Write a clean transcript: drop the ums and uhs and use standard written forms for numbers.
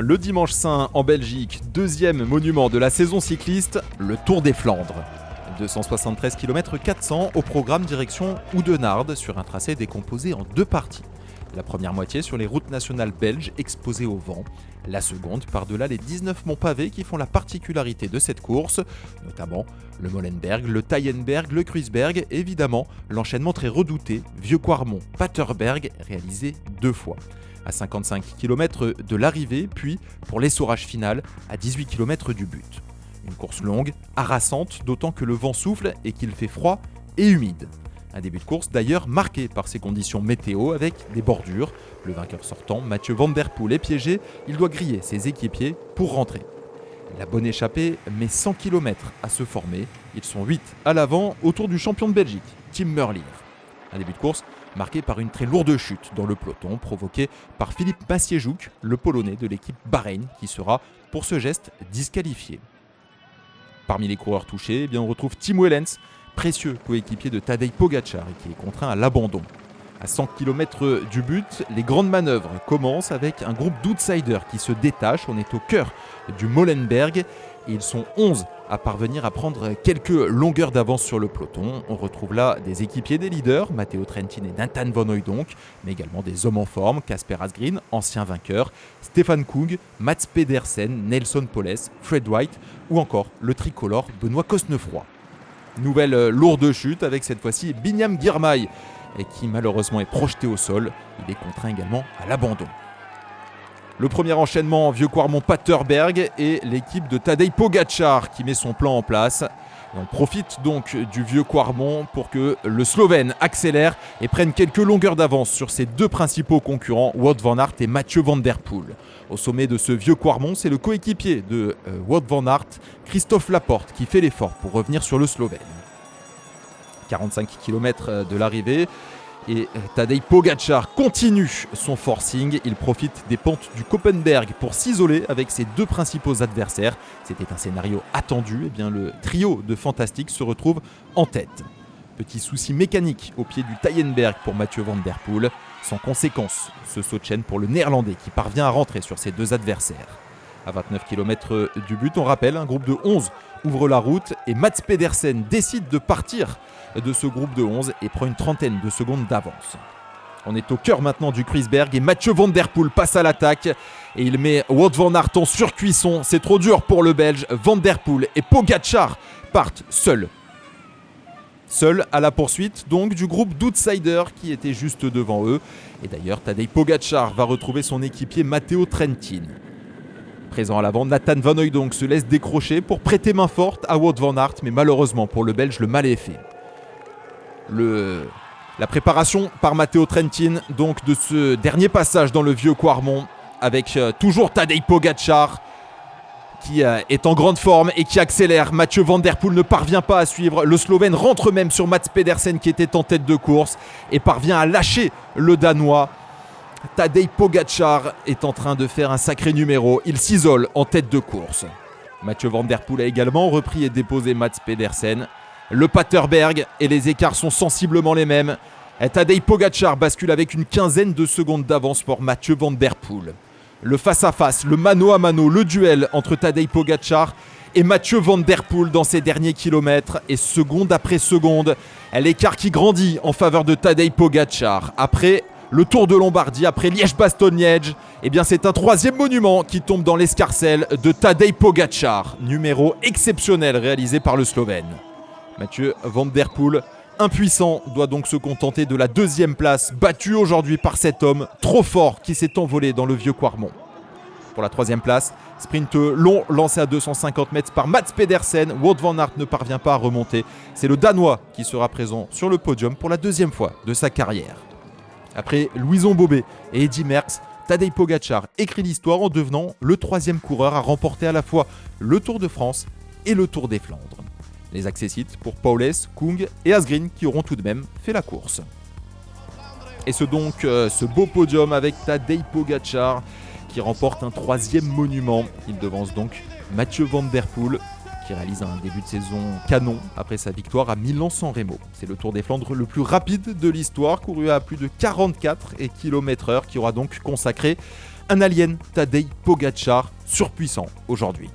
Le dimanche saint en Belgique, deuxième monument de la saison cycliste, le Tour des Flandres. 273 km 400 au programme direction Oudenaarde sur un tracé décomposé en deux parties. La première moitié sur les routes nationales belges exposées au vent. La seconde par-delà les 19 monts pavés qui font la particularité de cette course, notamment le Molenberg, le Taillenberg, le Kruisberg et évidemment l'enchaînement très redouté Vieux-Quarmont-Paterberg réalisé deux fois. À 55 km de l'arrivée, puis pour l'essorage final à 18 km du but. Une course longue, harassante, d'autant que le vent souffle et qu'il fait froid et humide. Un début de course d'ailleurs marqué par ces conditions météo avec des bordures. Le vainqueur sortant, Mathieu Van Der Poel, est piégé, il doit griller ses équipiers pour rentrer. La bonne échappée met 100 km à se former. Ils sont 8 à l'avant autour du champion de Belgique, Tim Merlier. Un début de course marqué par une très lourde chute dans le peloton provoquée par Philippe Maciejczuk, le Polonais de l'équipe Bahreïn, qui sera pour ce geste disqualifié. Parmi les coureurs touchés, on retrouve Tim Wellens, précieux coéquipier de Tadej Pogačar et qui est contraint à l'abandon. À 100 km du but, les grandes manœuvres commencent avec un groupe d'outsiders qui se détache. On est au cœur du Molenberg et ils sont 11 à parvenir à prendre quelques longueurs d'avance sur le peloton. On retrouve là des équipiers des leaders, Matteo Trentin et Nathan Van Hooydonk, mais également des hommes en forme, Kasper Asgreen, ancien vainqueur, Stefan Kung, Mats Pedersen, Nelson Poles, Fred White ou encore le tricolore Benoît Cosnefroy. Nouvelle lourde chute avec cette fois-ci Binyam Girmay et qui malheureusement est projeté au sol. Il est contraint également à l'abandon. Le premier enchaînement Vieux-Quarmont-Paterberg et l'équipe de Tadej Pogačar qui met son plan en place. Et on profite donc du Vieux-Quarmont pour que le Slovène accélère et prenne quelques longueurs d'avance sur ses deux principaux concurrents, Wout van Aert et Mathieu Van Der Poel. Au sommet de ce Vieux-Quarmont, c'est le coéquipier de Wout van Aert, Christophe Laporte, qui fait l'effort pour revenir sur le Slovène. 45 km de l'arrivée et Tadej Pogačar continue son forcing. Il profite des pentes du Koppenberg pour s'isoler avec ses deux principaux adversaires. C'était un scénario attendu. Le trio de Fantastique se retrouve en tête. Petit souci mécanique au pied du Taillenberg pour Mathieu Van Der Poel. Sans conséquence, ce saut de chaîne pour le Néerlandais qui parvient à rentrer sur ses deux adversaires. À 29 km du but, on rappelle, un groupe de 11 ouvre la route et Mats Pedersen décide de partir de ce groupe de 11 et prend une trentaine de secondes d'avance. On est au cœur maintenant du Kruisberg et Mathieu Van Der Poel passe à l'attaque et il met Wout van Aert en surcuisson. C'est trop dur pour le Belge. Van Der Poel et Pogačar partent seuls. Seuls à la poursuite donc du groupe d'outsiders qui était juste devant eux. Et d'ailleurs, Tadej Pogačar va retrouver son équipier Matteo Trentin. Présent à l'avant, Nathan Van Hooydonk se laisse décrocher pour prêter main forte à Wout van Aert, mais malheureusement pour le Belge, le mal est fait. La préparation par Matteo Trentin donc de ce dernier passage dans le Vieux-Quarmont avec toujours Tadej Pogačar qui est en grande forme et qui accélère. Mathieu Van Der Poel ne parvient pas à suivre. Le Slovène rentre même sur Mats Pedersen qui était en tête de course et parvient à lâcher le Danois. Tadej Pogačar est en train de faire un sacré numéro. Il s'isole en tête de course. Mathieu Van Der Poel a également repris et déposé Mats Pedersen. Le Paterberg et les écarts sont sensiblement les mêmes. Tadej Pogačar bascule avec une quinzaine de secondes d'avance pour Mathieu Van Der Poel. Le face-à-face, le mano à mano, le duel entre Tadej Pogačar et Mathieu Van Der Poel dans ces derniers kilomètres. Et seconde après seconde, l'écart qui grandit en faveur de Tadej Pogačar. Après le Tour de Lombardie, après Liège-Bastogne-Liège, c'est un troisième monument qui tombe dans l'escarcelle de Tadej Pogačar. Numéro exceptionnel réalisé par le Slovène. Mathieu Van Der Poel, impuissant, doit donc se contenter de la deuxième place, battu aujourd'hui par cet homme trop fort qui s'est envolé dans le Vieux-Quarmont. Pour la troisième place, sprint long lancé à 250 mètres par Mats Pedersen. Wout van Aert ne parvient pas à remonter. C'est le Danois qui sera présent sur le podium pour la deuxième fois de sa carrière. Après Louison Bobet et Eddy Merckx, Tadej Pogačar écrit l'histoire en devenant le troisième coureur à remporter à la fois le Tour de France et le Tour des Flandres. Les accessites pour Paules, Kung et Asgreen qui auront tout de même fait la course. Et ce beau podium avec Tadej Pogačar qui remporte un troisième monument. Il devance donc Mathieu Van Der Poel qui réalise un début de saison canon après sa victoire à Milan-San Remo. C'est le Tour des Flandres le plus rapide de l'histoire, couru à plus de 44 km/h, qui aura donc consacré Un alien, Tadej Pogačar, surpuissant aujourd'hui.